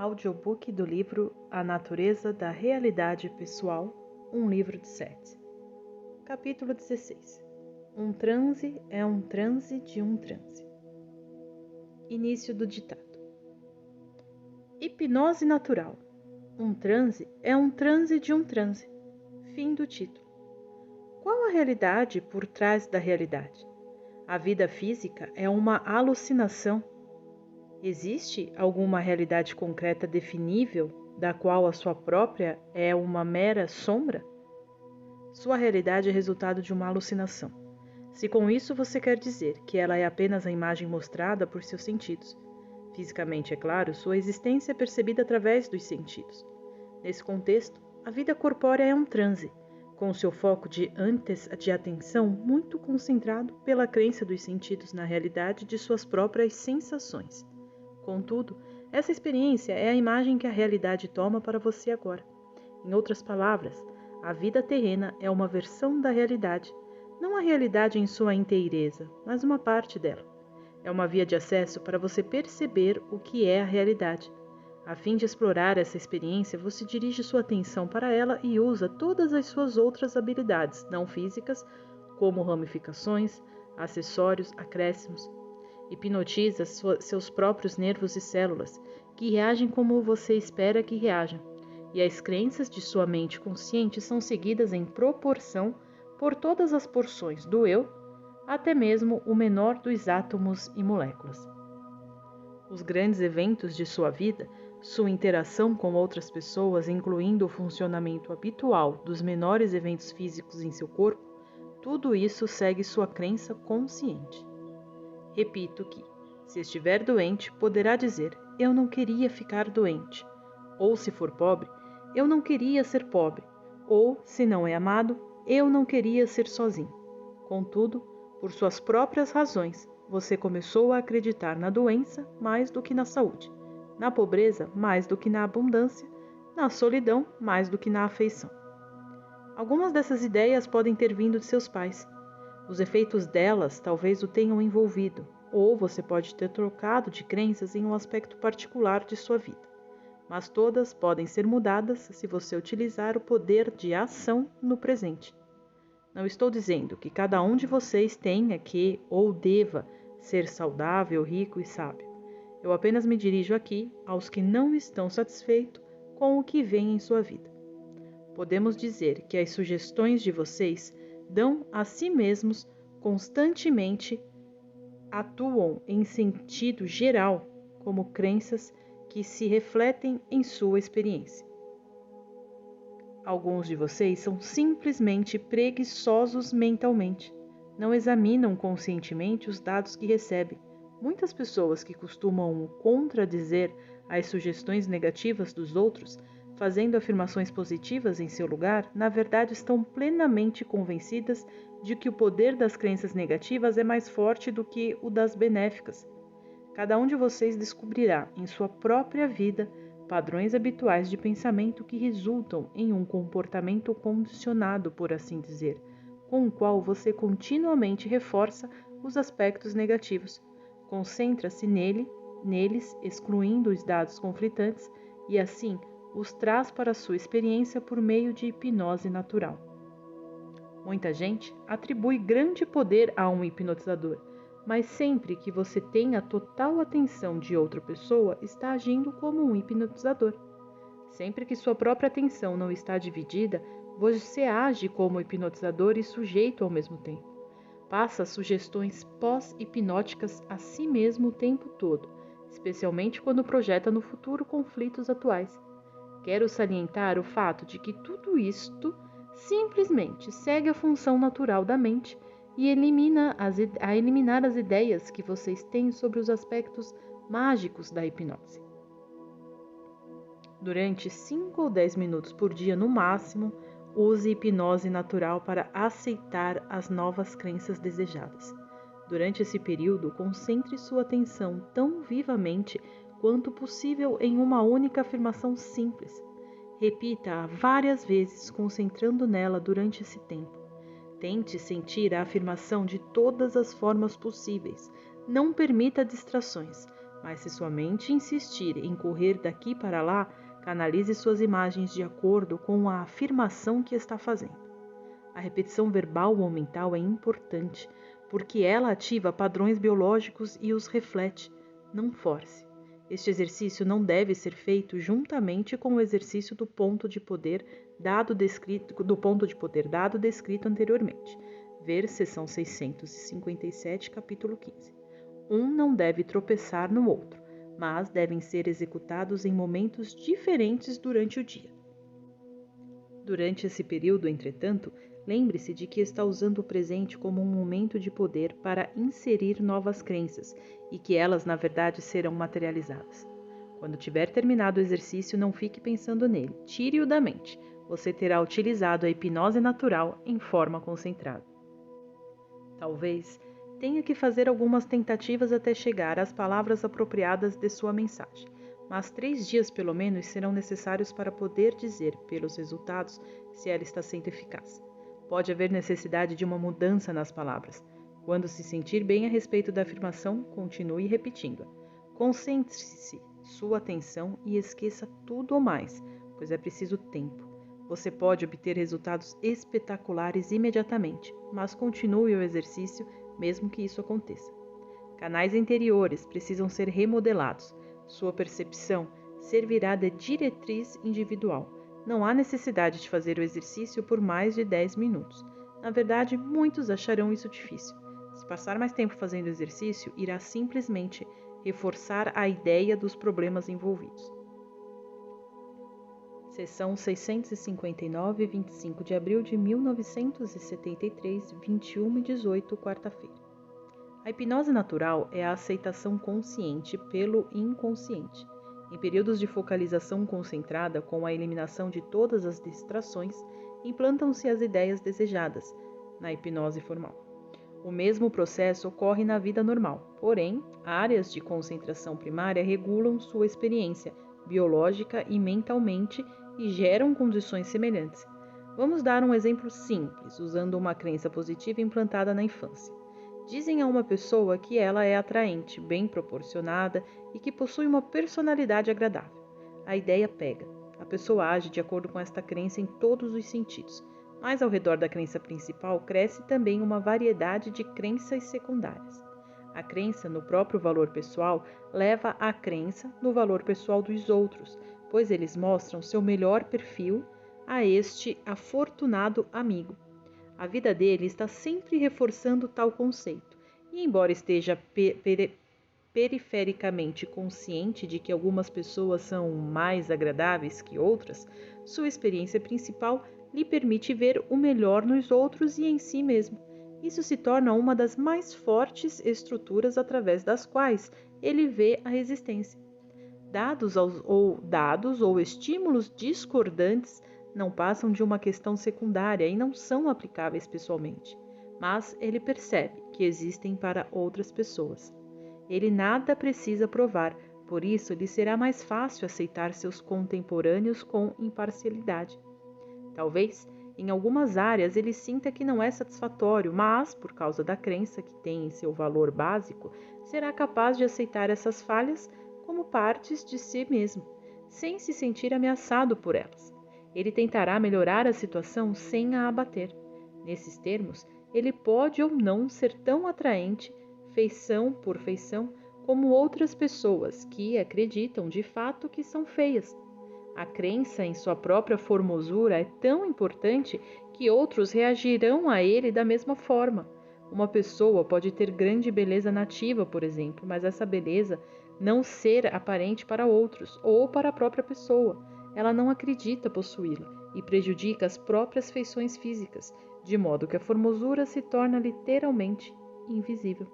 Audiobook do livro A Natureza da Realidade Pessoal, um livro de Sete. Capítulo 16. Um transe é um transe de um transe. Início do ditado. Hipnose natural. Um transe é um transe de um transe. Fim do título. Qual a realidade por trás da realidade? A vida física é uma alucinação. Existe alguma realidade concreta definível, da qual a sua própria é uma mera sombra? Sua realidade é resultado de uma alucinação. Se com isso você quer dizer que ela é apenas a imagem mostrada por seus sentidos. Fisicamente, é claro, sua existência é percebida através dos sentidos. Nesse contexto, a vida corpórea é um transe, com seu foco de atenção muito concentrado pela crença dos sentidos na realidade de suas próprias sensações. Contudo, essa experiência é a imagem que a realidade toma para você agora. Em outras palavras, a vida terrena é uma versão da realidade, não a realidade em sua inteireza, mas uma parte dela. É uma via de acesso para você perceber o que é a realidade. A fim de explorar essa experiência, você dirige sua atenção para ela e usa todas as suas outras habilidades não físicas, como ramificações, acessórios, acréscimos. Hipnotiza seus próprios nervos e células, que reagem como você espera que reajam, e as crenças de sua mente consciente são seguidas em proporção por todas as porções do eu, até mesmo o menor dos átomos e moléculas. Os grandes eventos de sua vida, sua interação com outras pessoas, incluindo o funcionamento habitual dos menores eventos físicos em seu corpo, tudo isso segue sua crença consciente. Repito que, se estiver doente, poderá dizer: eu não queria ficar doente. Ou, se for pobre, eu não queria ser pobre. Ou, se não é amado, eu não queria ser sozinho. Contudo, por suas próprias razões, você começou a acreditar na doença mais do que na saúde, na pobreza mais do que na abundância, na solidão mais do que na afeição. Algumas dessas ideias podem ter vindo de seus pais. Os efeitos delas talvez o tenham envolvido, ou você pode ter trocado de crenças em um aspecto particular de sua vida. Mas todas podem ser mudadas se você utilizar o poder de ação no presente. Não estou dizendo que cada um de vocês tenha que ou deva ser saudável, rico e sábio. Eu apenas me dirijo aqui aos que não estão satisfeitos com o que vem em sua vida. Podemos dizer que as sugestões de vocês dão a si mesmos constantemente, atuam em sentido geral como crenças que se refletem em sua experiência. Alguns de vocês são simplesmente preguiçosos mentalmente, não examinam conscientemente os dados que recebem. Muitas pessoas que costumam contradizer as sugestões negativas dos outros, fazendo afirmações positivas em seu lugar, na verdade estão plenamente convencidas de que o poder das crenças negativas é mais forte do que o das benéficas. Cada um de vocês descobrirá em sua própria vida padrões habituais de pensamento que resultam em um comportamento condicionado, por assim dizer, com o qual você continuamente reforça os aspectos negativos. Concentra-se neles, excluindo os dados conflitantes, e assim os traz para a sua experiência por meio de hipnose natural. Muita gente atribui grande poder a um hipnotizador, mas sempre que você tem a total atenção de outra pessoa, está agindo como um hipnotizador. Sempre que sua própria atenção não está dividida, você age como hipnotizador e sujeito ao mesmo tempo. Passa sugestões pós-hipnóticas a si mesmo o tempo todo, especialmente quando projeta no futuro conflitos atuais. Quero salientar o fato de que tudo isto simplesmente segue a função natural da mente e eliminar as ideias que vocês têm sobre os aspectos mágicos da hipnose. Durante 5 ou 10 minutos por dia no máximo, use hipnose natural para aceitar as novas crenças desejadas. Durante esse período, concentre sua atenção tão vivamente quanto possível em uma única afirmação simples. Repita-a várias vezes, concentrando nela durante esse tempo. Tente sentir a afirmação de todas as formas possíveis. Não permita distrações. Mas se sua mente insistir em correr daqui para lá, canalize suas imagens de acordo com a afirmação que está fazendo. A repetição verbal ou mental é importante, porque ela ativa padrões biológicos e os reflete. Não force. Este exercício não deve ser feito juntamente com o exercício do ponto de poder dado descrito anteriormente. Ver seção 657, capítulo 15. Um não deve tropeçar no outro, mas devem ser executados em momentos diferentes durante o dia. Durante esse período, entretanto, lembre-se de que está usando o presente como um momento de poder para inserir novas crenças e que elas, na verdade, serão materializadas. Quando tiver terminado o exercício, não fique pensando nele, tire-o da mente. Você terá utilizado a hipnose natural em forma concentrada. Talvez tenha que fazer algumas tentativas até chegar às palavras apropriadas de sua mensagem, mas 3 dias pelo menos serão necessários para poder dizer, pelos resultados, se ela está sendo eficaz. Pode haver necessidade de uma mudança nas palavras. Quando se sentir bem a respeito da afirmação, continue repetindo-a. Concentre-se sua atenção e esqueça tudo ou mais, pois é preciso tempo. Você pode obter resultados espetaculares imediatamente, mas continue o exercício mesmo que isso aconteça. Canais interiores precisam ser remodelados. Sua percepção servirá de diretriz individual. Não há necessidade de fazer o exercício por mais de 10 minutos. Na verdade, muitos acharão isso difícil. Se passar mais tempo fazendo o exercício, irá simplesmente reforçar a ideia dos problemas envolvidos. Seção 659, 25 de abril de 1973, 21h18, quarta-feira. A hipnose natural é a aceitação consciente pelo inconsciente. Em períodos de focalização concentrada, com a eliminação de todas as distrações, implantam-se as ideias desejadas na hipnose formal. O mesmo processo ocorre na vida normal, porém, áreas de concentração primária regulam sua experiência biológica e mentalmente e geram condições semelhantes. Vamos dar um exemplo simples, usando uma crença positiva implantada na infância. Dizem a uma pessoa que ela é atraente, bem proporcionada e que possui uma personalidade agradável. A ideia pega. A pessoa age de acordo com esta crença em todos os sentidos, mas ao redor da crença principal cresce também uma variedade de crenças secundárias. A crença no próprio valor pessoal leva à crença no valor pessoal dos outros, pois eles mostram seu melhor perfil a este afortunado amigo. A vida dele está sempre reforçando tal conceito, e embora esteja perifericamente consciente de que algumas pessoas são mais agradáveis que outras, sua experiência principal lhe permite ver o melhor nos outros e em si mesmo. Isso se torna uma das mais fortes estruturas através das quais ele vê a existência. Dados ou estímulos discordantes não passam de uma questão secundária e não são aplicáveis pessoalmente, mas ele percebe que existem para outras pessoas. Ele nada precisa provar, por isso lhe será mais fácil aceitar seus contemporâneos com imparcialidade. Talvez, em algumas áreas, ele sinta que não é satisfatório, mas, por causa da crença que tem em seu valor básico, será capaz de aceitar essas falhas como partes de si mesmo, sem se sentir ameaçado por elas. Ele tentará melhorar a situação sem a abater. Nesses termos, ele pode ou não ser tão atraente, feição por feição, como outras pessoas que acreditam de fato que são feias. A crença em sua própria formosura é tão importante que outros reagirão a ele da mesma forma. Uma pessoa pode ter grande beleza nativa, por exemplo, mas essa beleza não ser aparente para outros ou para a própria pessoa. Ela não acredita possuí-la e prejudica as próprias feições físicas, de modo que a formosura se torna literalmente invisível.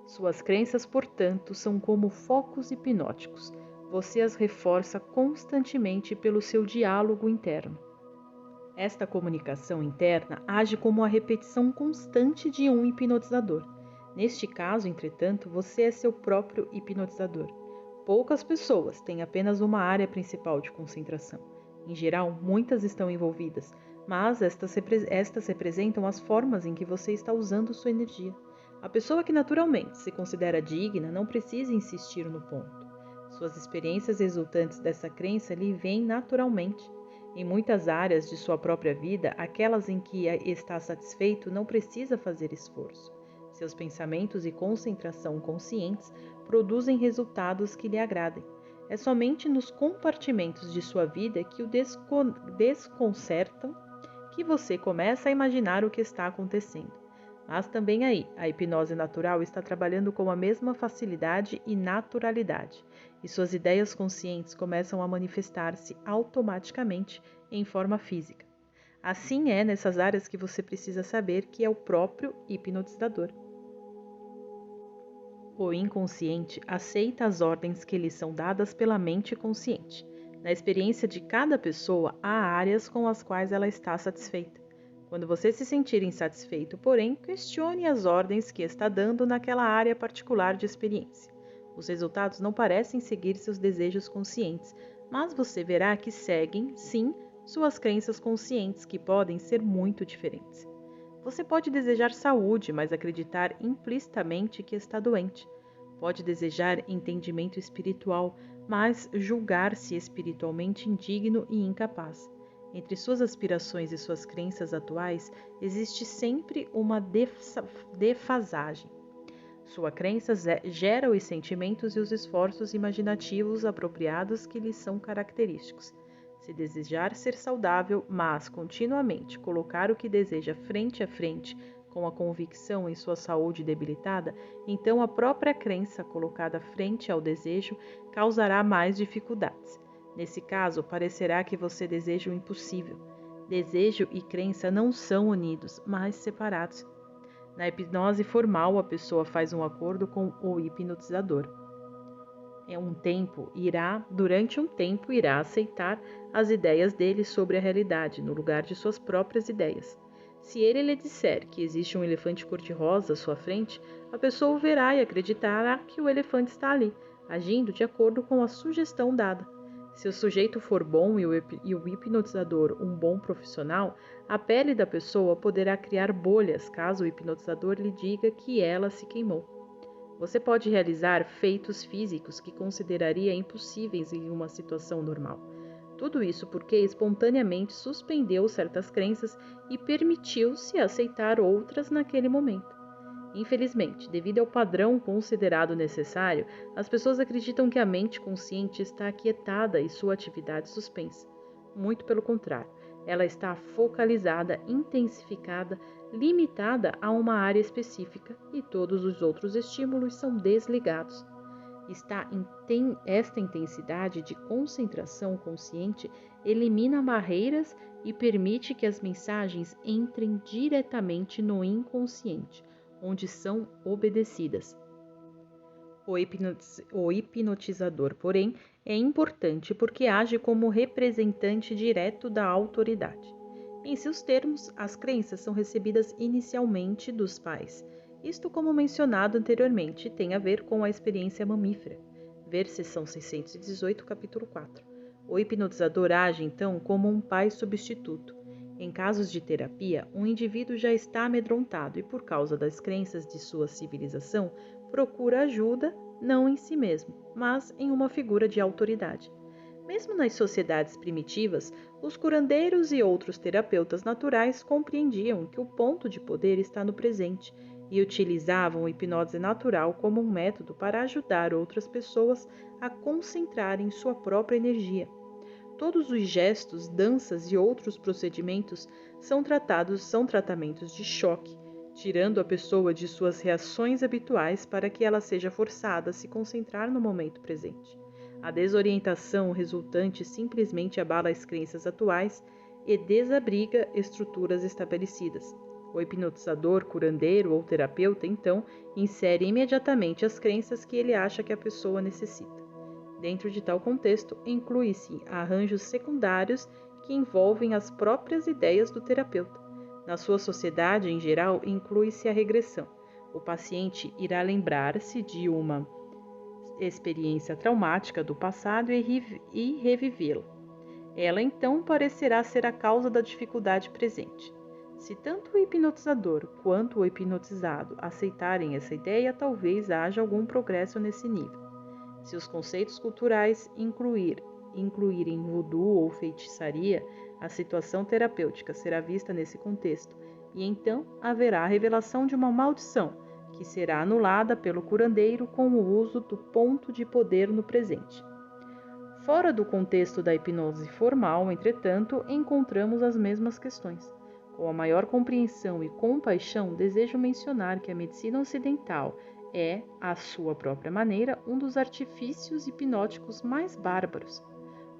Suas crenças, portanto, são como focos hipnóticos. Você as reforça constantemente pelo seu diálogo interno. Esta comunicação interna age como a repetição constante de um hipnotizador. Neste caso, entretanto, você é seu próprio hipnotizador. Poucas pessoas têm apenas uma área principal de concentração. Em geral, muitas estão envolvidas, mas estas representam as formas em que você está usando sua energia. A pessoa que naturalmente se considera digna não precisa insistir no ponto. Suas experiências resultantes dessa crença lhe vêm naturalmente. Em muitas áreas de sua própria vida, aquelas em que está satisfeito não precisa fazer esforço. Seus pensamentos e concentração conscientes produzem resultados que lhe agradem. É somente nos compartimentos de sua vida que o desconcertam que você começa a imaginar o que está acontecendo. Mas também aí, a hipnose natural está trabalhando com a mesma facilidade e naturalidade, e suas ideias conscientes começam a manifestar-se automaticamente em forma física. Assim é nessas áreas que você precisa saber que é o próprio hipnotizador. O inconsciente aceita as ordens que lhe são dadas pela mente consciente. Na experiência de cada pessoa, há áreas com as quais ela está satisfeita. Quando você se sentir insatisfeito, porém, questione as ordens que está dando naquela área particular de experiência. Os resultados não parecem seguir seus desejos conscientes, mas você verá que seguem, sim, suas crenças conscientes, que podem ser muito diferentes. Você pode desejar saúde, mas acreditar implicitamente que está doente. Pode desejar entendimento espiritual, mas julgar-se espiritualmente indigno e incapaz. Entre suas aspirações e suas crenças atuais, existe sempre uma defasagem. Sua crença gera os sentimentos e os esforços imaginativos apropriados que lhe são característicos. Se desejar ser saudável, mas continuamente colocar o que deseja frente a frente com a convicção em sua saúde debilitada, então a própria crença colocada frente ao desejo causará mais dificuldades. Nesse caso, parecerá que você deseja o impossível. Desejo e crença não são unidos, mas separados. Na hipnose formal, a pessoa faz um acordo com o hipnotizador. Durante um tempo, irá aceitar as ideias dele sobre a realidade, no lugar de suas próprias ideias. Se ele lhe disser que existe um elefante cor-de-rosa à sua frente, a pessoa o verá e acreditará que o elefante está ali, agindo de acordo com a sugestão dada. Se o sujeito for bom e o hipnotizador um bom profissional, a pele da pessoa poderá criar bolhas caso o hipnotizador lhe diga que ela se queimou. Você pode realizar feitos físicos que consideraria impossíveis em uma situação normal. Tudo isso porque espontaneamente suspendeu certas crenças e permitiu-se aceitar outras naquele momento. Infelizmente, devido ao padrão considerado necessário, as pessoas acreditam que a mente consciente está aquietada e sua atividade suspensa. Muito pelo contrário, ela está focalizada, intensificada, limitada a uma área específica e todos os outros estímulos são desligados. Esta intensidade de concentração consciente elimina barreiras e permite que as mensagens entrem diretamente no inconsciente, onde são obedecidas. O hipnotizador, porém, é importante porque age como representante direto da autoridade. Em seus termos, as crenças são recebidas inicialmente dos pais. Isto, como mencionado anteriormente, tem a ver com a experiência mamífera. Ver seção 618, capítulo 4. O hipnotizador age, então, como um pai substituto. Em casos de terapia, um indivíduo já está amedrontado e, por causa das crenças de sua civilização, procura ajuda não em si mesmo, mas em uma figura de autoridade. Mesmo nas sociedades primitivas, os curandeiros e outros terapeutas naturais compreendiam que o ponto de poder está no presente e utilizavam a hipnose natural como um método para ajudar outras pessoas a concentrarem sua própria energia. Todos os gestos, danças e outros procedimentos são tratamentos de choque, tirando a pessoa de suas reações habituais para que ela seja forçada a se concentrar no momento presente. A desorientação resultante simplesmente abala as crenças atuais e desabriga estruturas estabelecidas. O hipnotizador, curandeiro ou terapeuta, então, insere imediatamente as crenças que ele acha que a pessoa necessita. Dentro de tal contexto, inclui-se arranjos secundários que envolvem as próprias ideias do terapeuta. Na sua sociedade, em geral, inclui-se a regressão. O paciente irá lembrar-se de uma experiência traumática do passado e revivê-la. Ela, então, parecerá ser a causa da dificuldade presente. Se tanto o hipnotizador quanto o hipnotizado aceitarem essa ideia, talvez haja algum progresso nesse nível. Se os conceitos culturais incluírem voodoo ou feitiçaria, a situação terapêutica será vista nesse contexto, e então haverá a revelação de uma maldição, que será anulada pelo curandeiro com o uso do ponto de poder no presente. Fora do contexto da hipnose formal, entretanto, encontramos as mesmas questões. Com a maior compreensão e compaixão, desejo mencionar que a medicina ocidental é, à sua própria maneira, um dos artifícios hipnóticos mais bárbaros.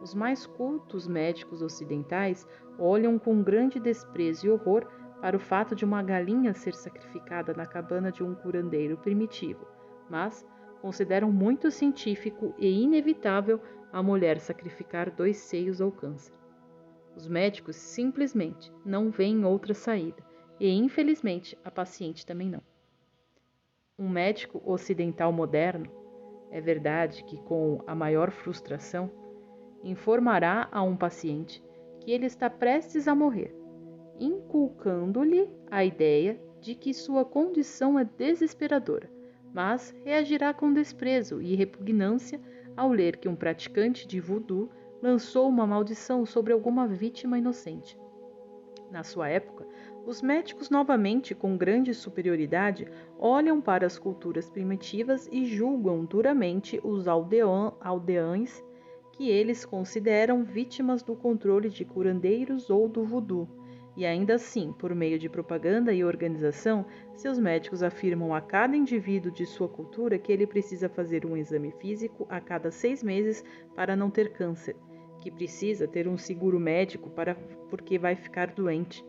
Os mais cultos médicos ocidentais olham com grande desprezo e horror para o fato de uma galinha ser sacrificada na cabana de um curandeiro primitivo, mas consideram muito científico e inevitável a mulher sacrificar 2 seios ao câncer. Os médicos simplesmente não veem outra saída, e infelizmente a paciente também não. Um médico ocidental moderno, é verdade que com a maior frustração, informará a um paciente que ele está prestes a morrer, inculcando-lhe a ideia de que sua condição é desesperadora, mas reagirá com desprezo e repugnância ao ler que um praticante de voodoo lançou uma maldição sobre alguma vítima inocente. Na sua época, os médicos, novamente com grande superioridade, olham para as culturas primitivas e julgam duramente os aldeães que eles consideram vítimas do controle de curandeiros ou do voodoo. E ainda assim, por meio de propaganda e organização, seus médicos afirmam a cada indivíduo de sua cultura que ele precisa fazer um exame físico a cada 6 meses para não ter câncer, que precisa ter um seguro médico porque vai ficar doente.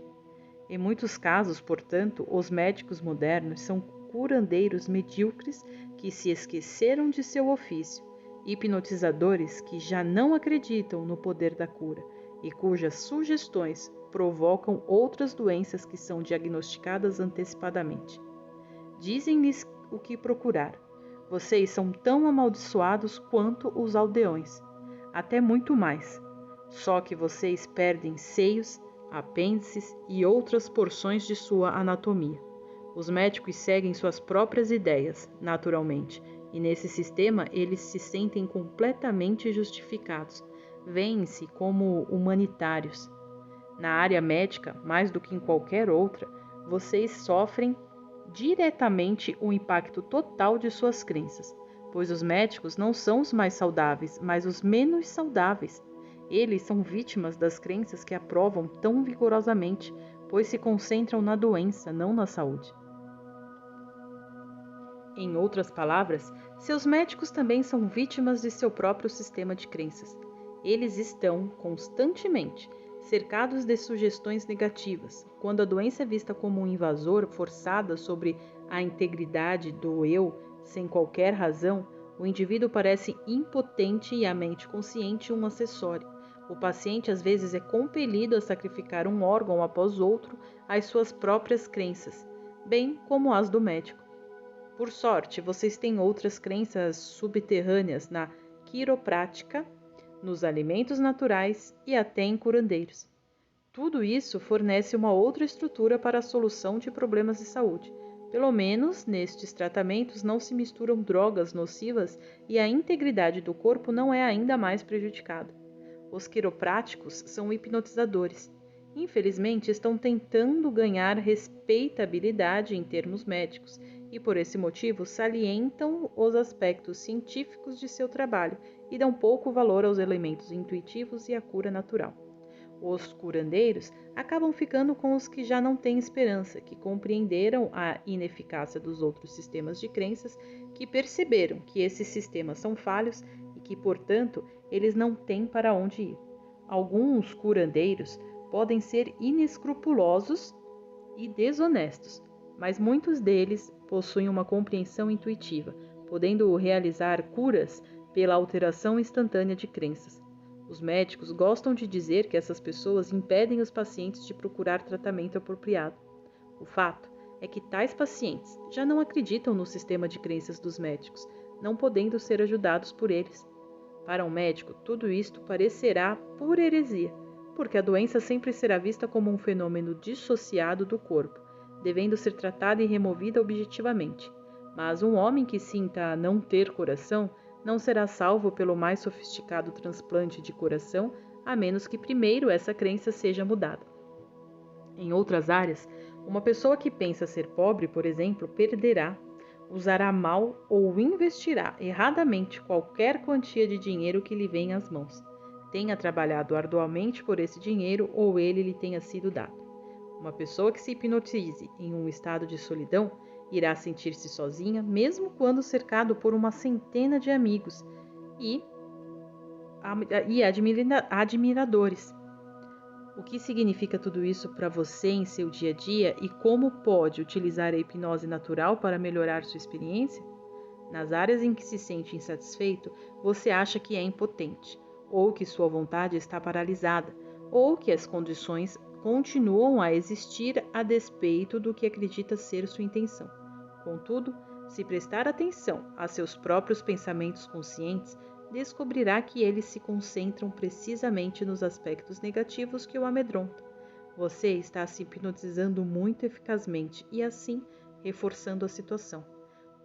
Em muitos casos, portanto, os médicos modernos são curandeiros medíocres que se esqueceram de seu ofício, hipnotizadores que já não acreditam no poder da cura e cujas sugestões provocam outras doenças que são diagnosticadas antecipadamente. Dizem-lhes o que procurar. Vocês são tão amaldiçoados quanto os aldeões, até muito mais. Só que vocês perdem seios, apêndices e outras porções de sua anatomia. Os médicos seguem suas próprias ideias, naturalmente, e nesse sistema eles se sentem completamente justificados. Veem-se como humanitários. Na área médica, mais do que em qualquer outra, vocês sofrem diretamente o impacto total de suas crenças, pois os médicos não são os mais saudáveis, mas os menos saudáveis. Eles são vítimas das crenças que aprovam tão vigorosamente, pois se concentram na doença, não na saúde. Em outras palavras, seus médicos também são vítimas de seu próprio sistema de crenças. Eles estão, constantemente, cercados de sugestões negativas. Quando a doença é vista como um invasor forçada sobre a integridade do eu, sem qualquer razão, o indivíduo parece impotente e a mente consciente um acessório. O paciente às vezes é compelido a sacrificar um órgão após outro às suas próprias crenças, bem como as do médico. Por sorte, vocês têm outras crenças subterrâneas na quiroprática, nos alimentos naturais e até em curandeiros. Tudo isso fornece uma outra estrutura para a solução de problemas de saúde. Pelo menos, nestes tratamentos não se misturam drogas nocivas e a integridade do corpo não é ainda mais prejudicada. Os quiropráticos são hipnotizadores. Infelizmente, estão tentando ganhar respeitabilidade em termos médicos e, por esse motivo, salientam os aspectos científicos de seu trabalho e dão pouco valor aos elementos intuitivos e à cura natural. Os curandeiros acabam ficando com os que já não têm esperança, que compreenderam a ineficácia dos outros sistemas de crenças, que perceberam que esses sistemas são falhos e que, portanto, eles não têm para onde ir. Alguns curandeiros podem ser inescrupulosos e desonestos, mas muitos deles possuem uma compreensão intuitiva, podendo realizar curas pela alteração instantânea de crenças. Os médicos gostam de dizer que essas pessoas impedem os pacientes de procurar tratamento apropriado. O fato é que tais pacientes já não acreditam no sistema de crenças dos médicos, não podendo ser ajudados por eles. Para um médico, tudo isto parecerá pura heresia, porque a doença sempre será vista como um fenômeno dissociado do corpo, devendo ser tratada e removida objetivamente. Mas um homem que sinta não ter coração não será salvo pelo mais sofisticado transplante de coração, a menos que primeiro essa crença seja mudada. Em outras áreas, uma pessoa que pensa ser pobre, por exemplo, perderá, usará mal ou investirá erradamente qualquer quantia de dinheiro que lhe venha às mãos, tenha trabalhado arduamente por esse dinheiro ou ele lhe tenha sido dado. Uma pessoa que se hipnotize em um estado de solidão irá sentir-se sozinha, mesmo quando cercado por uma centena de amigos e admiradores. O que significa tudo isso para você em seu dia a dia e como pode utilizar a hipnose natural para melhorar sua experiência? Nas áreas em que se sente insatisfeito, você acha que é impotente, ou que sua vontade está paralisada, ou que as condições continuam a existir a despeito do que acredita ser sua intenção. Contudo, se prestar atenção a seus próprios pensamentos conscientes, descobrirá que eles se concentram precisamente nos aspectos negativos que o amedrontam. Você está se hipnotizando muito eficazmente e, assim, reforçando a situação.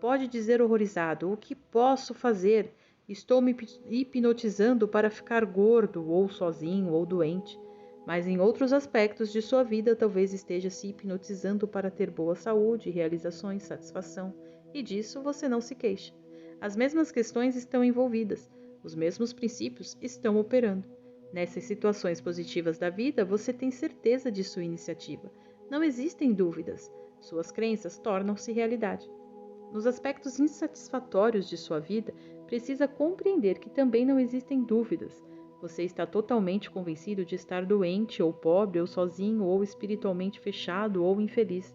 Pode dizer horrorizado: o que posso fazer? Estou me hipnotizando para ficar gordo, ou sozinho, ou doente. Mas em outros aspectos de sua vida, talvez esteja se hipnotizando para ter boa saúde, realizações, satisfação. E disso você não se queixa. As mesmas questões estão envolvidas, os mesmos princípios estão operando. Nessas situações positivas da vida, você tem certeza de sua iniciativa. Não existem dúvidas. Suas crenças tornam-se realidade. Nos aspectos insatisfatórios de sua vida, precisa compreender que também não existem dúvidas. Você está totalmente convencido de estar doente, ou pobre, ou sozinho, ou espiritualmente fechado, ou infeliz.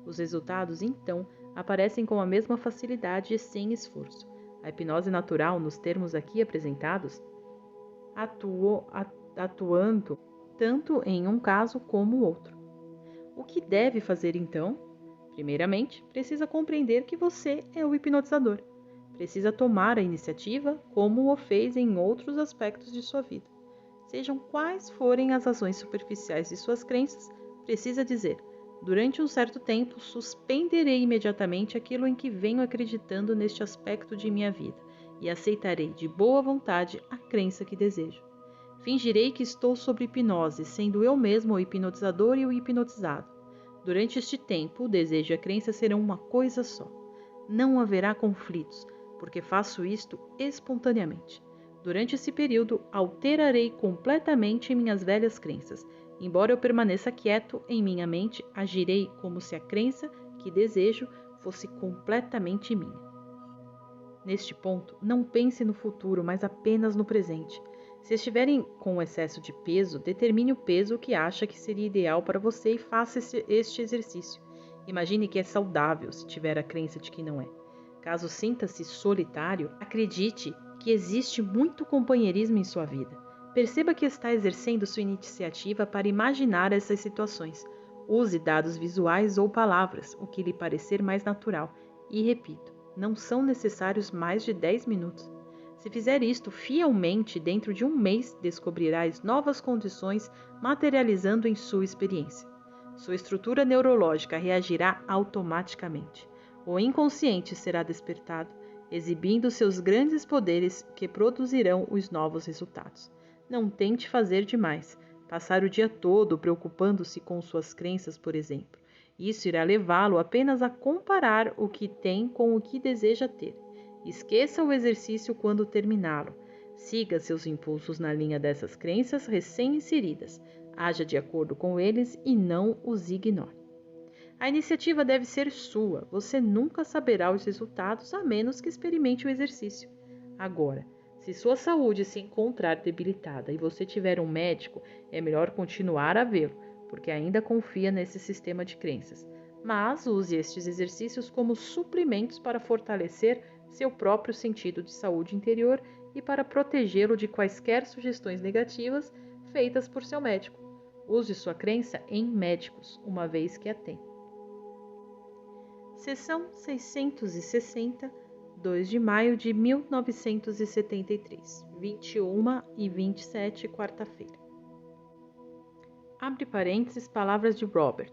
Os resultados, então, aparecem com a mesma facilidade e sem esforço. A hipnose natural, nos termos aqui apresentados, atuando tanto em um caso como o outro. O que deve fazer então? Primeiramente, precisa compreender que você é o hipnotizador. Precisa tomar a iniciativa como o fez em outros aspectos de sua vida. Sejam quais forem as razões superficiais de suas crenças, precisa dizer: durante um certo tempo, suspenderei imediatamente aquilo em que venho acreditando neste aspecto de minha vida e aceitarei de boa vontade a crença que desejo. Fingirei que estou sob hipnose, sendo eu mesmo o hipnotizador e o hipnotizado. Durante este tempo, o desejo e a crença serão uma coisa só. Não haverá conflitos, porque faço isto espontaneamente. Durante esse período, alterarei completamente minhas velhas crenças. Embora eu permaneça quieto em minha mente, agirei como se a crença que desejo fosse completamente minha. Neste ponto, não pense no futuro, mas apenas no presente. Se estiverem com excesso de peso, determine o peso que acha que seria ideal para você e faça este exercício. Imagine que é saudável se tiver a crença de que não é. Caso sinta-se solitário, acredite que existe muito companheirismo em sua vida. Perceba que está exercendo sua iniciativa para imaginar essas situações. Use dados visuais ou palavras, o que lhe parecer mais natural. E repito, não são necessários mais de 10 minutos. Se fizer isto fielmente, dentro de um mês descobrirás novas condições materializando em sua experiência. Sua estrutura neurológica reagirá automaticamente. O inconsciente será despertado, exibindo seus grandes poderes que produzirão os novos resultados. Não tente fazer demais, passar o dia todo preocupando-se com suas crenças, por exemplo. Isso irá levá-lo apenas a comparar o que tem com o que deseja ter. Esqueça o exercício quando terminá-lo. Siga seus impulsos na linha dessas crenças recém-inseridas. Haja de acordo com eles e não os ignore. A iniciativa deve ser sua. Você nunca saberá os resultados a menos que experimente o exercício. Agora, se sua saúde se encontrar debilitada e você tiver um médico, é melhor continuar a vê-lo, porque ainda confia nesse sistema de crenças. Mas use estes exercícios como suprimentos para fortalecer seu próprio sentido de saúde interior e para protegê-lo de quaisquer sugestões negativas feitas por seu médico. Use sua crença em médicos, uma vez que a tem. Seção 660, 2 de maio de 1973, 21h27, quarta-feira. Abre parênteses, palavras de Robert.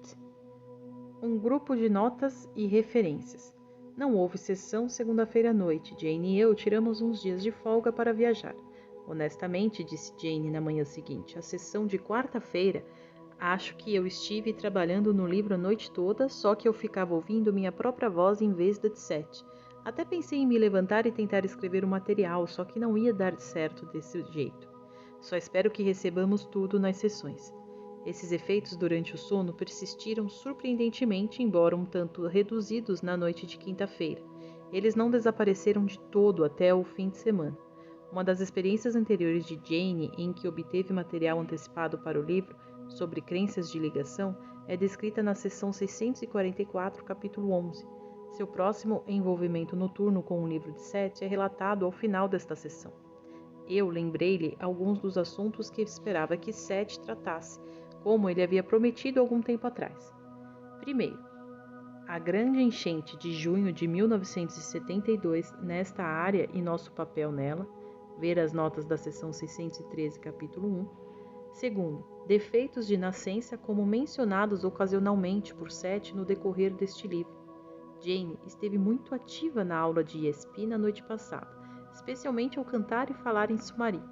Um grupo de notas e referências. Não houve sessão segunda-feira à noite. Jane e eu tiramos uns dias de folga para viajar. Honestamente, disse Jane na manhã seguinte, a sessão de quarta-feira, acho que eu estive trabalhando no livro a noite toda, só que eu ficava ouvindo minha própria voz em vez da de Seth. Até pensei em me levantar e tentar escrever o material, só que não ia dar certo desse jeito. Só espero que recebamos tudo nas sessões. Esses efeitos durante o sono persistiram surpreendentemente, embora um tanto reduzidos na noite de quinta-feira. Eles não desapareceram de todo até o fim de semana. Uma das experiências anteriores de Jane, em que obteve material antecipado para o livro sobre crenças de ligação, é descrita na seção 644, capítulo 11. Seu próximo envolvimento noturno com o livro de Seth é relatado ao final desta sessão. Eu lembrei-lhe alguns dos assuntos que esperava que Seth tratasse, como ele havia prometido algum tempo atrás. Primeiro, a grande enchente de junho de 1972 nesta área e nosso papel nela, ver as notas da seção 613, capítulo 1. Segundo, defeitos de nascença como mencionados ocasionalmente por Seth no decorrer deste livro. Jane esteve muito ativa na aula de ESP na noite passada, especialmente ao cantar e falar em Sumari.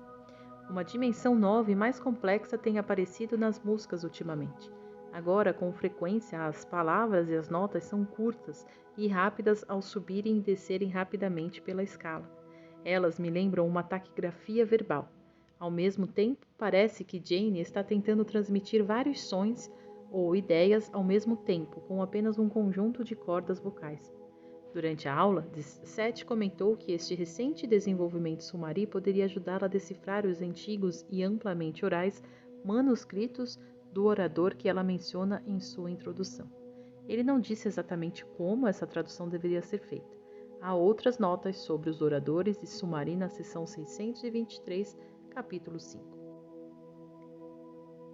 Uma dimensão nova e mais complexa tem aparecido nas músicas ultimamente. Agora, com frequência, as palavras e as notas são curtas e rápidas ao subirem e descerem rapidamente pela escala. Elas me lembram uma taquigrafia verbal. Ao mesmo tempo, parece que Jane está tentando transmitir vários sons ou ideias ao mesmo tempo, com apenas um conjunto de cordas vocais. Durante a aula, Seth comentou que este recente desenvolvimento sumari poderia ajudá-la a decifrar os antigos e amplamente orais manuscritos do orador que ela menciona em sua introdução. Ele não disse exatamente como essa tradução deveria ser feita. Há outras notas sobre os oradores de Sumari na seção 623, capítulo 5.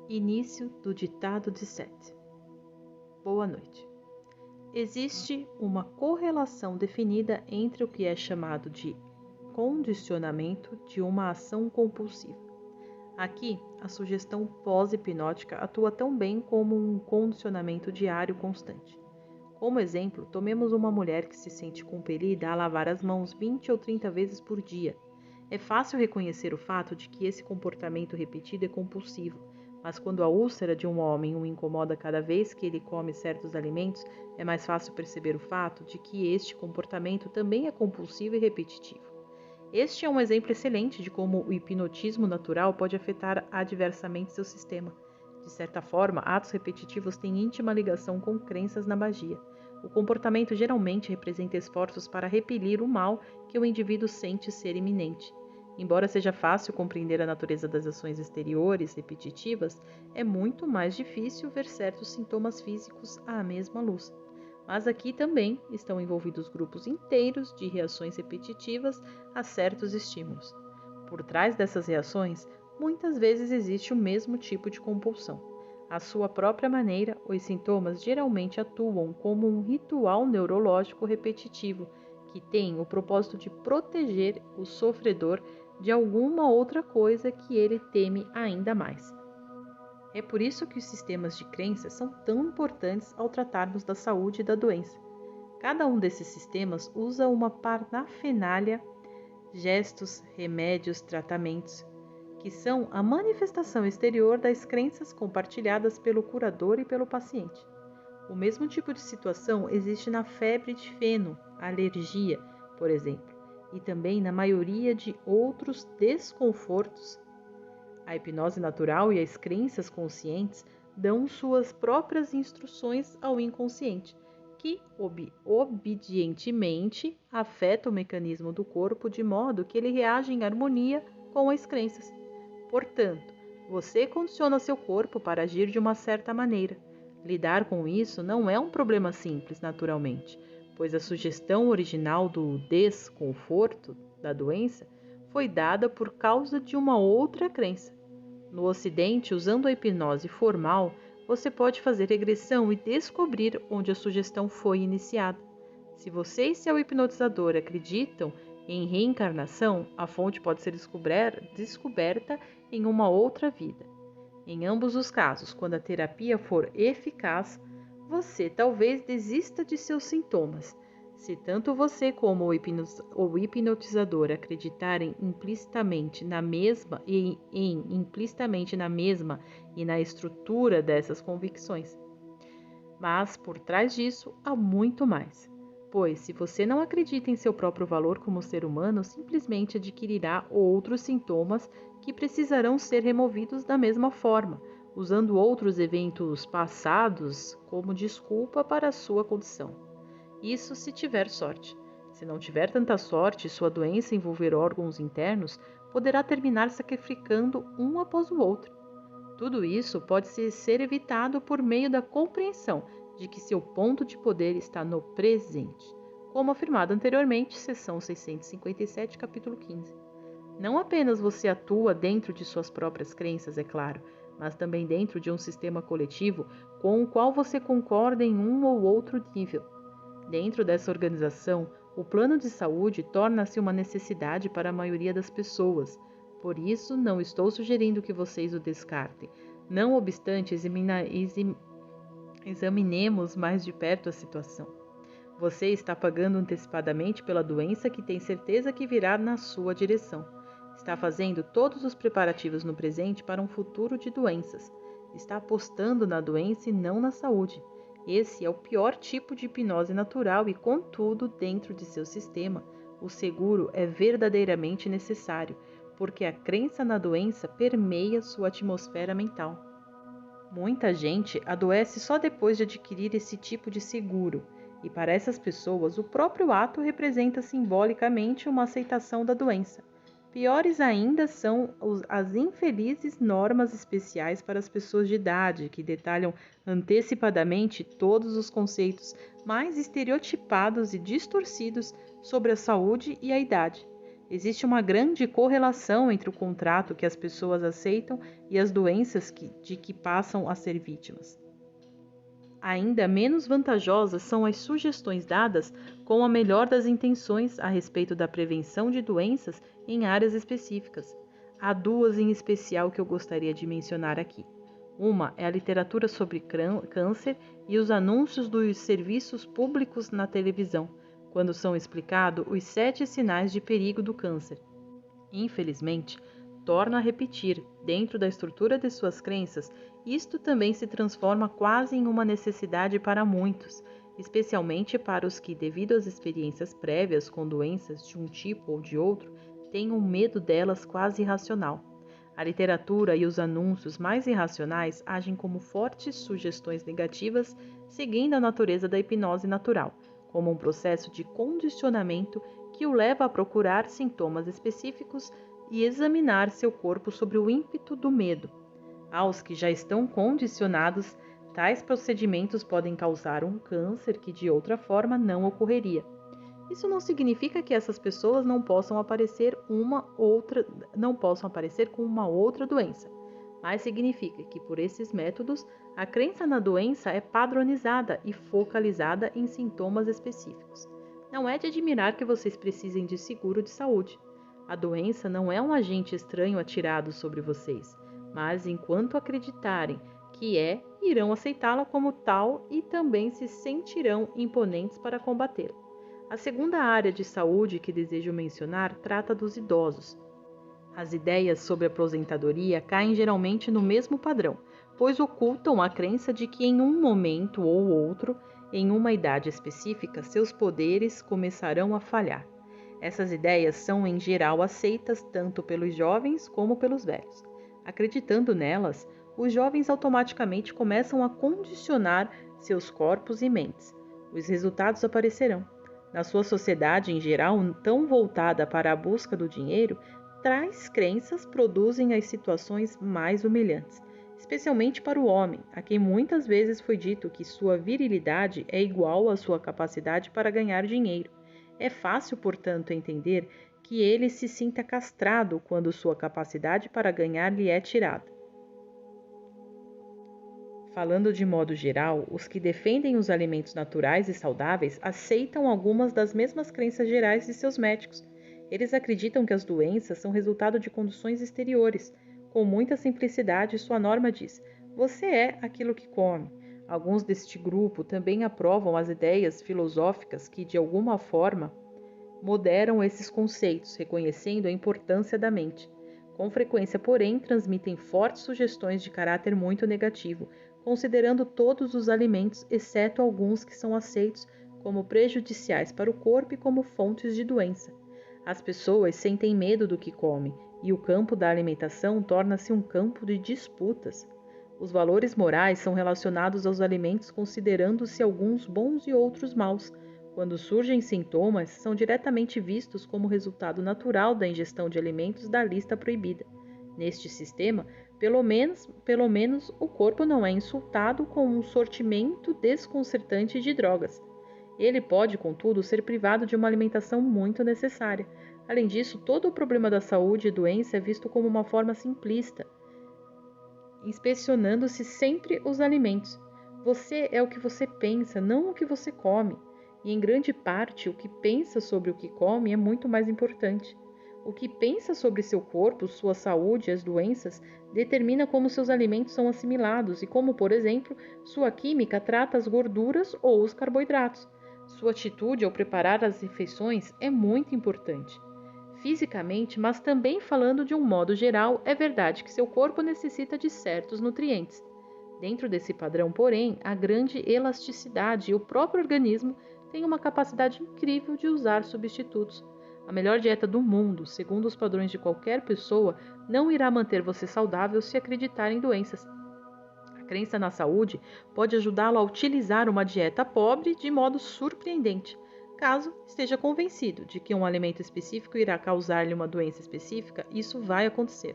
Início do ditado de Seth. Boa noite. Existe uma correlação definida entre o que é chamado de condicionamento de uma ação compulsiva. Aqui, a sugestão pós-hipnótica atua tão bem como um condicionamento diário constante. Como exemplo, tomemos uma mulher que se sente compelida a lavar as mãos 20 ou 30 vezes por dia. É fácil reconhecer o fato de que esse comportamento repetido é compulsivo, mas quando a úlcera de um homem o incomoda cada vez que ele come certos alimentos, é mais fácil perceber o fato de que este comportamento também é compulsivo e repetitivo. Este é um exemplo excelente de como o hipnotismo natural pode afetar adversamente seu sistema. De certa forma, atos repetitivos têm íntima ligação com crenças na magia. O comportamento geralmente representa esforços para repelir o mal que o indivíduo sente ser iminente. Embora seja fácil compreender a natureza das ações exteriores repetitivas, é muito mais difícil ver certos sintomas físicos à mesma luz. Mas aqui também estão envolvidos grupos inteiros de reações repetitivas a certos estímulos. Por trás dessas reações, muitas vezes existe o mesmo tipo de compulsão. À sua própria maneira, os sintomas geralmente atuam como um ritual neurológico repetitivo que tem o propósito de proteger o sofredor de alguma outra coisa que ele teme ainda mais. É por isso que os sistemas de crença são tão importantes ao tratarmos da saúde e da doença. Cada um desses sistemas usa uma parafernália, gestos, remédios, tratamentos, que são a manifestação exterior das crenças compartilhadas pelo curador e pelo paciente. O mesmo tipo de situação existe na febre de feno, alergia, por exemplo, e também na maioria de outros desconfortos. A hipnose natural e as crenças conscientes dão suas próprias instruções ao inconsciente, que obedientemente afeta o mecanismo do corpo de modo que ele reage em harmonia com as crenças. Portanto, você condiciona seu corpo para agir de uma certa maneira. Lidar com isso não é um problema simples, naturalmente, pois a sugestão original do desconforto da doença foi dada por causa de uma outra crença. No Ocidente, usando a hipnose formal, você pode fazer regressão e descobrir onde a sugestão foi iniciada. Se você e seu hipnotizador acreditam em reencarnação, a fonte pode ser descoberta em uma outra vida. Em ambos os casos, quando a terapia for eficaz, você talvez desista de seus sintomas. Se tanto você como o hipnotizador acreditarem implicitamente na mesma e na estrutura dessas convicções. Mas por trás disso há muito mais. Pois, se você não acredita em seu próprio valor como ser humano, simplesmente adquirirá outros sintomas que precisarão ser removidos da mesma forma, usando outros eventos passados como desculpa para a sua condição. Isso se tiver sorte. Se não tiver tanta sorte e sua doença envolver órgãos internos, poderá terminar sacrificando um após o outro. Tudo isso pode ser evitado por meio da compreensão de que seu ponto de poder está no presente, como afirmado anteriormente, seção 657, capítulo 15. Não apenas você atua dentro de suas próprias crenças, é claro, mas também dentro de um sistema coletivo com o qual você concorda em um ou outro nível. Dentro dessa organização, o plano de saúde torna-se uma necessidade para a maioria das pessoas. Por isso, não estou sugerindo que vocês o descartem. Não obstante, examinemos mais de perto a situação. Você está pagando antecipadamente pela doença que tem certeza que virá na sua direção. Está fazendo todos os preparativos no presente para um futuro de doenças. Está apostando na doença e não na saúde. Esse é o pior tipo de hipnose natural e, contudo, dentro de seu sistema, o seguro é verdadeiramente necessário, porque a crença na doença permeia sua atmosfera mental. Muita gente adoece só depois de adquirir esse tipo de seguro, e para essas pessoas o próprio ato representa simbolicamente uma aceitação da doença. Piores ainda são as infelizes normas especiais para as pessoas de idade, que detalham antecipadamente todos os conceitos mais estereotipados e distorcidos sobre a saúde e a idade. Existe uma grande correlação entre o contrato que as pessoas aceitam e as doenças de que passam a ser vítimas. Ainda menos vantajosas são as sugestões dadas com a melhor das intenções a respeito da prevenção de doenças em áreas específicas. Há duas em especial que eu gostaria de mencionar aqui. Uma é a literatura sobre câncer e os anúncios dos serviços públicos na televisão, quando são explicados os 7 sinais de perigo do câncer. Infelizmente, torno a repetir, dentro da estrutura de suas crenças, isto também se transforma quase em uma necessidade para muitos, especialmente para os que, devido às experiências prévias com doenças de um tipo ou de outro, têm um medo delas quase irracional. A literatura e os anúncios mais irracionais agem como fortes sugestões negativas, seguindo a natureza da hipnose natural, como um processo de condicionamento que o leva a procurar sintomas específicos e examinar seu corpo sobre o ímpeto do medo. Aos que já estão condicionados, tais procedimentos podem causar um câncer que de outra forma não ocorreria. Isso não significa que essas pessoas não possam aparecer com uma outra doença, mas significa que por esses métodos a crença na doença é padronizada e focalizada em sintomas específicos. Não é de admirar que vocês precisem de seguro de saúde. A doença não é um agente estranho atirado sobre vocês, mas enquanto acreditarem que irão aceitá-la como tal e também se sentirão imponentes para combatê-la. A segunda área de saúde que desejo mencionar trata dos idosos. As ideias sobre a aposentadoria caem geralmente no mesmo padrão, pois ocultam a crença de que em um momento ou outro, em uma idade específica, seus poderes começarão a falhar. Essas ideias são, em geral, aceitas tanto pelos jovens como pelos velhos. Acreditando nelas, os jovens automaticamente começam a condicionar seus corpos e mentes. Os resultados aparecerão. Na sua sociedade em geral, tão voltada para a busca do dinheiro, tais crenças produzem as situações mais humilhantes, especialmente para o homem, a quem muitas vezes foi dito que sua virilidade é igual à sua capacidade para ganhar dinheiro. É fácil, portanto, entender que ele se sinta castrado quando sua capacidade para ganhar lhe é tirada. Falando de modo geral, os que defendem os alimentos naturais e saudáveis aceitam algumas das mesmas crenças gerais de seus médicos. Eles acreditam que as doenças são resultado de condições exteriores, Com muita simplicidade, sua norma diz: você é aquilo que come. Alguns deste grupo também aprovam as ideias filosóficas que, de alguma forma, moderam esses conceitos, reconhecendo a importância da mente. Com frequência, porém, transmitem fortes sugestões de caráter muito negativo, considerando todos os alimentos, exceto alguns que são aceitos como prejudiciais para o corpo e como fontes de doença. As pessoas sentem medo do que comem, e o campo da alimentação torna-se um campo de disputas. Os valores morais são relacionados aos alimentos, considerando-se alguns bons e outros maus. Quando surgem sintomas, são diretamente vistos como resultado natural da ingestão de alimentos da lista proibida. Neste sistema, pelo menos o corpo não é insultado com um sortimento desconcertante de drogas. Ele pode, contudo, ser privado de uma alimentação muito necessária. Além disso, todo o problema da saúde e doença é visto como uma forma simplista, inspecionando-se sempre os alimentos. Você é o que você pensa, não o que você come. E em grande parte, o que pensa sobre o que come é muito mais importante. O que pensa sobre seu corpo, sua saúde e as doenças determina como seus alimentos são assimilados e como, por exemplo, sua química trata as gorduras ou os carboidratos. Sua atitude ao preparar as refeições é muito importante. Fisicamente, mas também falando de um modo geral, é verdade que seu corpo necessita de certos nutrientes. Dentro desse padrão, porém, há grande elasticidade e o próprio organismo tem uma capacidade incrível de usar substitutos. A melhor dieta do mundo, segundo os padrões de qualquer pessoa, não irá manter você saudável se acreditar em doenças. A crença na saúde pode ajudá-lo a utilizar uma dieta pobre de modo surpreendente. Caso esteja convencido de que um alimento específico irá causar-lhe uma doença específica, isso vai acontecer.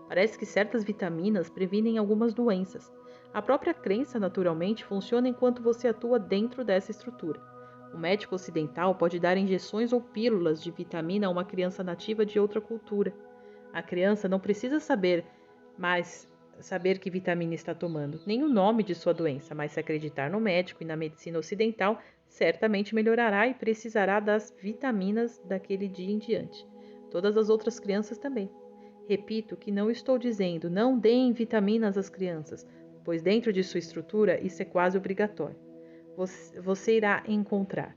Parece que certas vitaminas previnem algumas doenças. A própria crença, naturalmente, funciona enquanto você atua dentro dessa estrutura. O médico ocidental pode dar injeções ou pílulas de vitamina a uma criança nativa de outra cultura. A criança não precisa saber que vitamina está tomando, nem o nome de sua doença, mas se acreditar no médico e na medicina ocidental, certamente melhorará e precisará das vitaminas daquele dia em diante. Todas as outras crianças também. Repito que não estou dizendo não deem vitaminas às crianças, pois dentro de sua estrutura isso é quase obrigatório. Você irá encontrar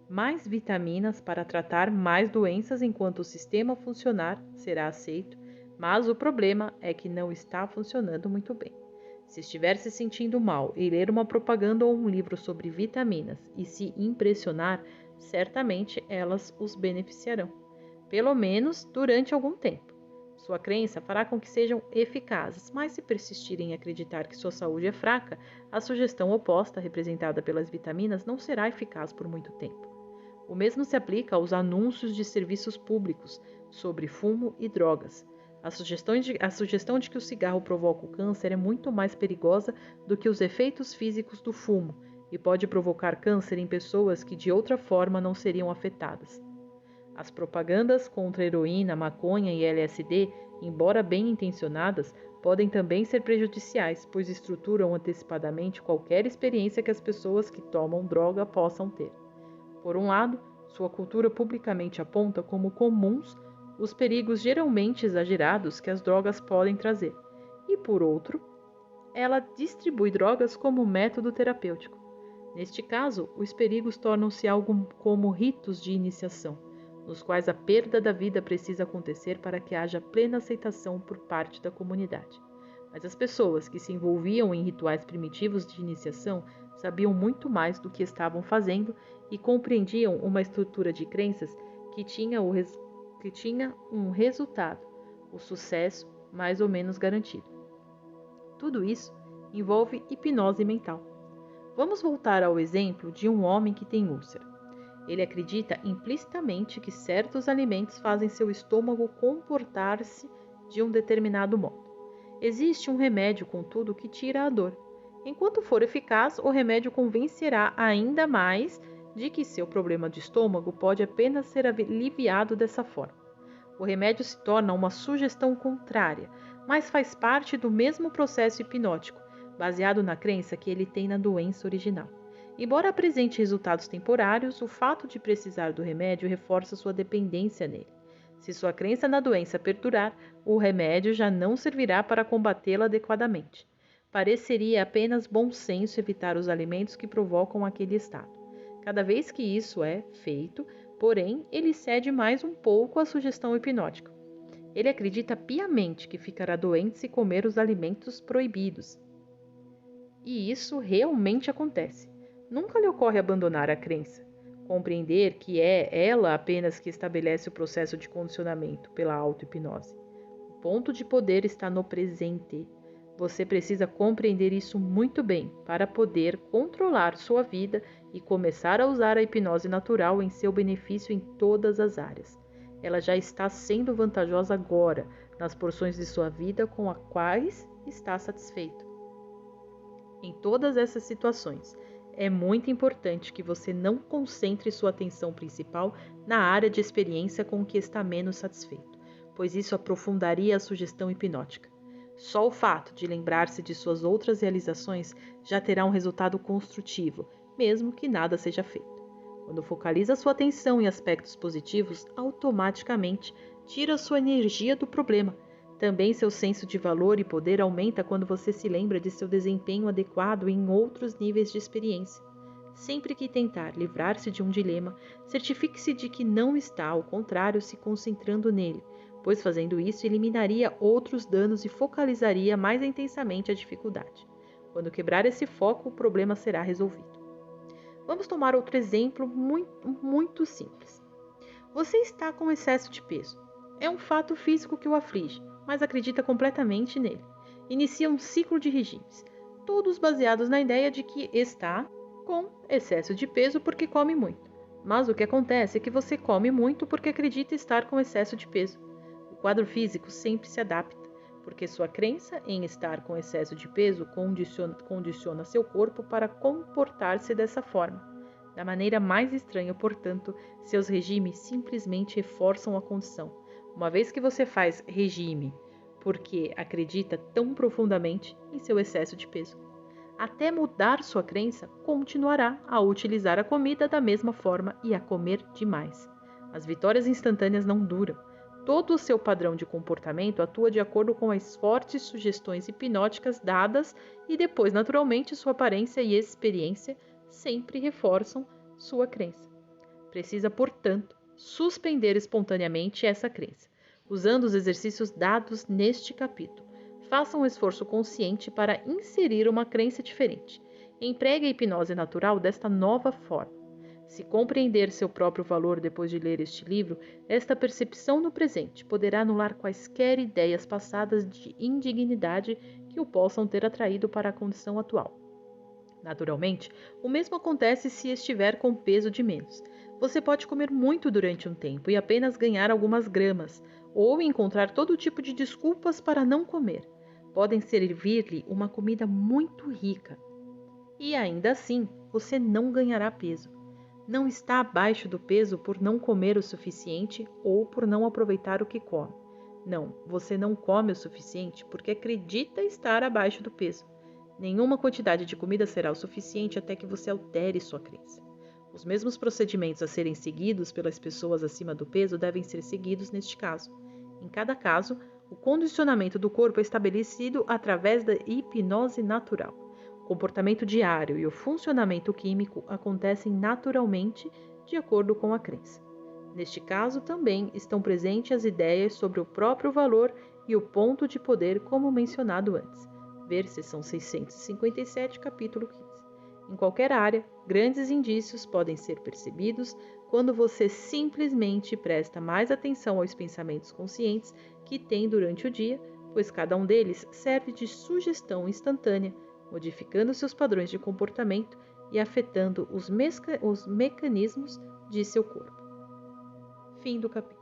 mais vitaminas para tratar mais doenças enquanto o sistema funcionar, será aceito, mas o problema é que não está funcionando muito bem. Se estiver se sentindo mal e ler uma propaganda ou um livro sobre vitaminas e se impressionar, certamente elas os beneficiarão, pelo menos durante algum tempo. Sua crença fará com que sejam eficazes, mas se persistirem em acreditar que sua saúde é fraca, a sugestão oposta, representada pelas vitaminas, não será eficaz por muito tempo. O mesmo se aplica aos anúncios de serviços públicos sobre fumo e drogas. A sugestão de que o cigarro provoca o câncer é muito mais perigosa do que os efeitos físicos do fumo e pode provocar câncer em pessoas que de outra forma não seriam afetadas. As propagandas contra heroína, maconha e LSD, embora bem intencionadas, podem também ser prejudiciais, pois estruturam antecipadamente qualquer experiência que as pessoas que tomam droga possam ter. Por um lado, sua cultura publicamente aponta como comuns os perigos geralmente exagerados que as drogas podem trazer, e por outro, ela distribui drogas como método terapêutico. Neste caso, os perigos tornam-se algo como ritos de iniciação, nos quais a perda da vida precisa acontecer para que haja plena aceitação por parte da comunidade. Mas as pessoas que se envolviam em rituais primitivos de iniciação sabiam muito mais do que estavam fazendo e compreendiam uma estrutura de crenças que tinha um resultado, o sucesso mais ou menos garantido. Tudo isso envolve hipnose mental. Vamos voltar ao exemplo de um homem que tem úlcera. Ele acredita implicitamente que certos alimentos fazem seu estômago comportar-se de um determinado modo. Existe um remédio, contudo, que tira a dor. Enquanto for eficaz, o remédio convencerá ainda mais de que seu problema de estômago pode apenas ser aliviado dessa forma. O remédio se torna uma sugestão contrária, mas faz parte do mesmo processo hipnótico, baseado na crença que ele tem na doença original. Embora apresente resultados temporários, o fato de precisar do remédio reforça sua dependência nele. Se sua crença na doença perdurar, o remédio já não servirá para combatê-la adequadamente. Pareceria apenas bom senso evitar os alimentos que provocam aquele estado. Cada vez que isso é feito, porém, ele cede mais um pouco à sugestão hipnótica. Ele acredita piamente que ficará doente se comer os alimentos proibidos. E isso realmente acontece. Nunca lhe ocorre abandonar a crença. Compreender que é ela apenas que estabelece o processo de condicionamento pela auto-hipnose. O ponto de poder está no presente. Você precisa compreender isso muito bem para poder controlar sua vida e começar a usar a hipnose natural em seu benefício em todas as áreas. Ela já está sendo vantajosa agora, nas porções de sua vida com as quais está satisfeito. Em todas essas situações, é muito importante que você não concentre sua atenção principal na área de experiência com que está menos satisfeito, pois isso aprofundaria a sugestão hipnótica. Só o fato de lembrar-se de suas outras realizações já terá um resultado construtivo, mesmo que nada seja feito. Quando focaliza sua atenção em aspectos positivos, automaticamente tira sua energia do problema. Também seu senso de valor e poder aumenta quando você se lembra de seu desempenho adequado em outros níveis de experiência. Sempre que tentar livrar-se de um dilema, certifique-se de que não está, ao contrário, se concentrando nele, pois fazendo isso eliminaria outros danos e focalizaria mais intensamente a dificuldade. Quando quebrar esse foco, o problema será resolvido. Vamos tomar outro exemplo muito simples. Você está com excesso de peso. É um fato físico que o aflige, mas acredita completamente nele. Inicia um ciclo de regimes, todos baseados na ideia de que está com excesso de peso porque come muito. Mas o que acontece é que você come muito porque acredita estar com excesso de peso. O quadro físico sempre se adapta, porque sua crença em estar com excesso de peso condiciona seu corpo para comportar-se dessa forma. Da maneira mais estranha, portanto, seus regimes simplesmente reforçam a condição. Uma vez que você faz regime porque acredita tão profundamente em seu excesso de peso. Até mudar sua crença, continuará a utilizar a comida da mesma forma e a comer demais. As vitórias instantâneas não duram. Todo o seu padrão de comportamento atua de acordo com as fortes sugestões hipnóticas dadas e depois, naturalmente, sua aparência e experiência sempre reforçam sua crença. Precisa, portanto, suspender espontaneamente essa crença, usando os exercícios dados neste capítulo. Faça um esforço consciente para inserir uma crença diferente. Empregue a hipnose natural desta nova forma. Se compreender seu próprio valor depois de ler este livro, esta percepção no presente poderá anular quaisquer ideias passadas de indignidade que o possam ter atraído para a condição atual. Naturalmente, o mesmo acontece se estiver com peso de menos. Você pode comer muito durante um tempo e apenas ganhar algumas gramas, ou encontrar todo tipo de desculpas para não comer. Podem servir-lhe uma comida muito rica. E ainda assim, você não ganhará peso. Não está abaixo do peso por não comer o suficiente ou por não aproveitar o que come. Não, você não come o suficiente porque acredita estar abaixo do peso. Nenhuma quantidade de comida será o suficiente até que você altere sua crença. Os mesmos procedimentos a serem seguidos pelas pessoas acima do peso devem ser seguidos neste caso. Em cada caso, o condicionamento do corpo é estabelecido através da hipnose natural. O comportamento diário e o funcionamento químico acontecem naturalmente de acordo com a crença. Neste caso, também estão presentes as ideias sobre o próprio valor e o ponto de poder, como mencionado antes. Ver seção 657, capítulo 15. Em qualquer área, grandes indícios podem ser percebidos quando você simplesmente presta mais atenção aos pensamentos conscientes que tem durante o dia, pois cada um deles serve de sugestão instantânea, modificando seus padrões de comportamento e afetando os mecanismos de seu corpo. Fim do capítulo.